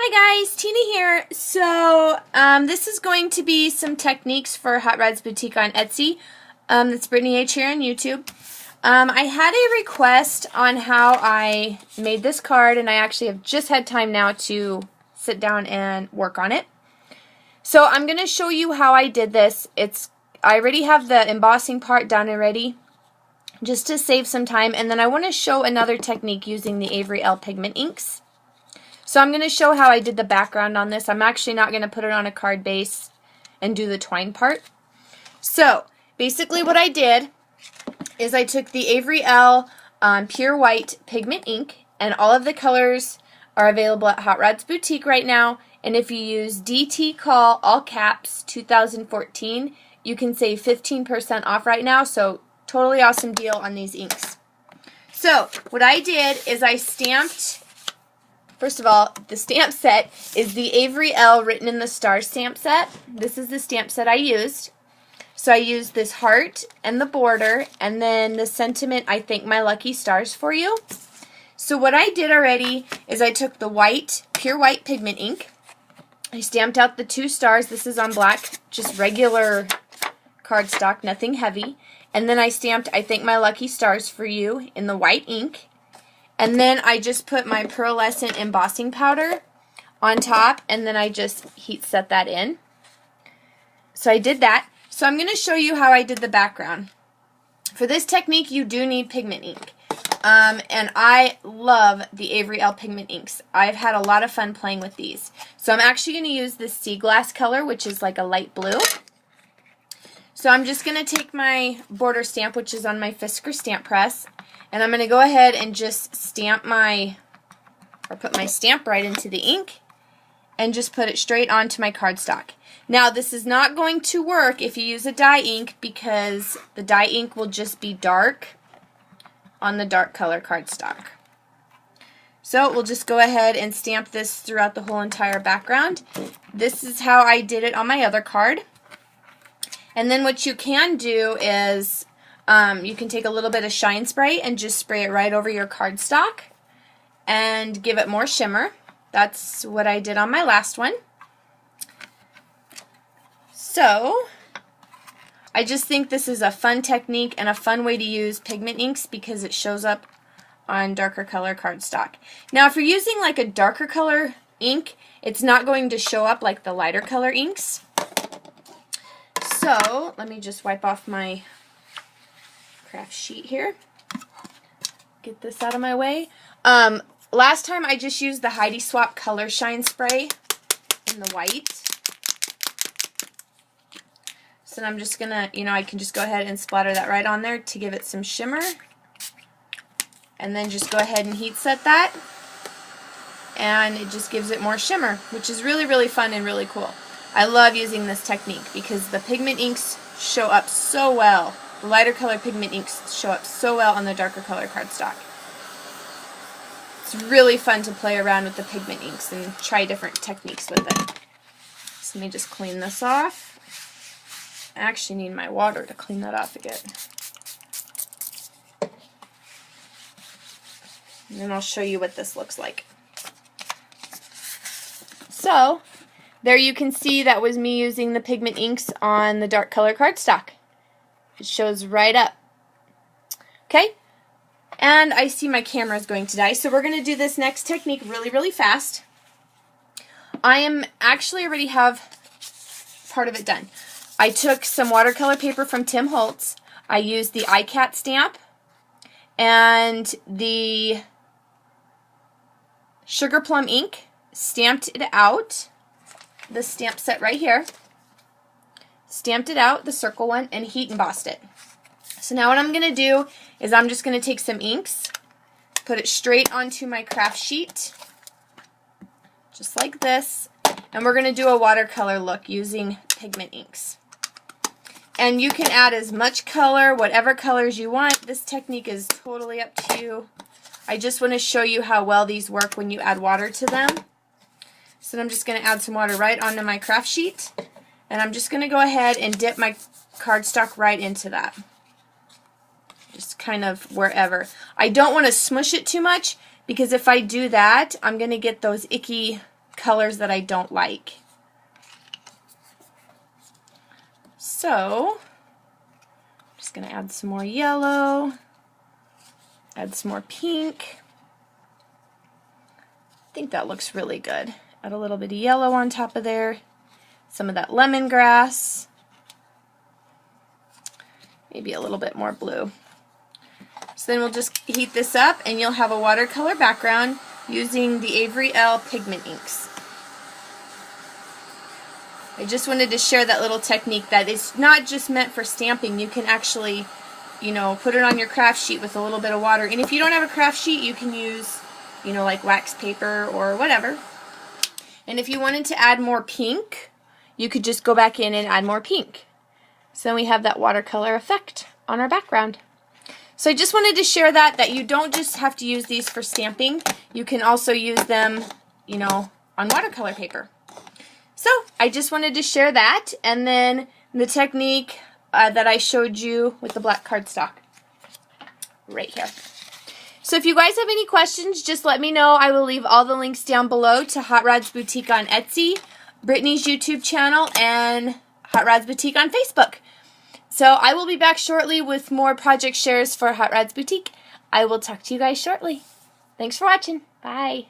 Hi guys, Tina here. So this is going to be some techniques for Hot Rod's Boutique on Etsy. That's Brittany H here on YouTube. I had a request on how I made this card, and I actually have just had time now to sit down and work on it. So I'm going to show you how I did this. I already have the embossing part done already, just to save some time, and then I want to show another technique using the Avery Elle pigment inks. So I'm going to show how I did the background on this. I'm actually not going to put it on a card base and do the twine part. So basically what I did is I took the Avery Elle Pure White Pigment Ink, and all of the colors are available at Hot Rod's Boutique right now. And if you use DT Call all caps 2014, you can save 15% off right now. So totally awesome deal on these inks. So what I did is I stamped. First of all, the stamp set is the Avery Elle Written in the Stars stamp set. This is the stamp set I used. So I used this heart and the border, and then the sentiment, I thank my lucky stars for you. So what I did already is I took the white, pure white pigment ink. I stamped out the 2 stars. This is on black, just regular cardstock, nothing heavy. And then I stamped I thank my lucky stars for you in the white ink. And then I just put my pearlescent embossing powder on top, and then I just heat set that in. So I did that. So I'm going to show you how I did the background. For this technique, you do need pigment ink. And I love the Avery Elle pigment inks. I've had a lot of fun playing with these. So I'm actually going to use this sea glass color, which is like a light blue. So I'm just going to take my border stamp, which is on my Fisker stamp press, and I'm going to go ahead and just put my stamp right into the ink and just put it straight onto my cardstock. Now this is not going to work if you use a dye ink, because the dye ink will just be dark on the dark color cardstock. So we'll just go ahead and stamp this throughout the whole entire background. This is how I did it on my other card. And then what you can do is you can take a little bit of shine spray and just spray it right over your cardstock and give it more shimmer. That's what I did on my last one. So I just think this is a fun technique and a fun way to use pigment inks because it shows up on darker color cardstock. Now if you're using like a darker color ink, it's not going to show up like the lighter color inks. So let me just wipe off my craft sheet here. Get this out of my way. Last time I just used the Heidi Swap Color Shine Spray in the white. So I'm just gonna, I can just go ahead and splatter that right on there to give it some shimmer. And then just go ahead and heat set that. And it just gives it more shimmer, which is really, really fun and really cool. I love using this technique because the pigment inks show up so well. The lighter color pigment inks show up so well on the darker color cardstock. It's really fun to play around with the pigment inks and try different techniques with it. So let me just clean this off. I actually need my water to clean that off again. And then I'll show you what this looks like. So there you can see that was me using the pigment inks on the dark color cardstock. It shows right up. Okay? And I see my camera is going to die, so we're going to do this next technique really, really fast. I am actually already have part of it done. I took some watercolor paper from Tim Holtz. I used the iCat stamp and the Sugar Plum ink, stamped it out. This stamp set right here, stamped it out, the circle one, and heat embossed it. So now what I'm going to do is I'm just going to take some inks, put it straight onto my craft sheet, just like this, and we're going to do a watercolor look using pigment inks. And you can add as much color, whatever colors you want. This technique is totally up to you. I just want to show you how well these work when you add water to them. So I'm just going to add some water right onto my craft sheet, and I'm just going to go ahead and dip my cardstock right into that. Just kind of wherever. I don't want to smush it too much because if I do that, I'm going to get those icky colors that I don't like. So, I'm just going to add some more yellow, add some more pink. I think that looks really good. Add a little bit of yellow on top of there, some of that lemongrass, maybe a little bit more blue. So then we'll just heat this up and you'll have a watercolor background using the Avery Elle pigment inks. I just wanted to share that little technique that is not just meant for stamping. You can actually, you know, put it on your craft sheet with a little bit of water. And if you don't have a craft sheet, you can use, you know, like wax paper or whatever. And if you wanted to add more pink, you could just go back in and add more pink. So then we have that watercolor effect on our background. So I just wanted to share that you don't just have to use these for stamping. You can also use them, you know, on watercolor paper. So I just wanted to share that, and then the technique that I showed you with the black cardstock right here. So if you guys have any questions, just let me know. I will leave all the links down below to Hot Rods Boutique on Etsy, Brittany's YouTube channel, and Hot Rods Boutique on Facebook. So I will be back shortly with more project shares for Hot Rods Boutique. I will talk to you guys shortly. Thanks for watching. Bye.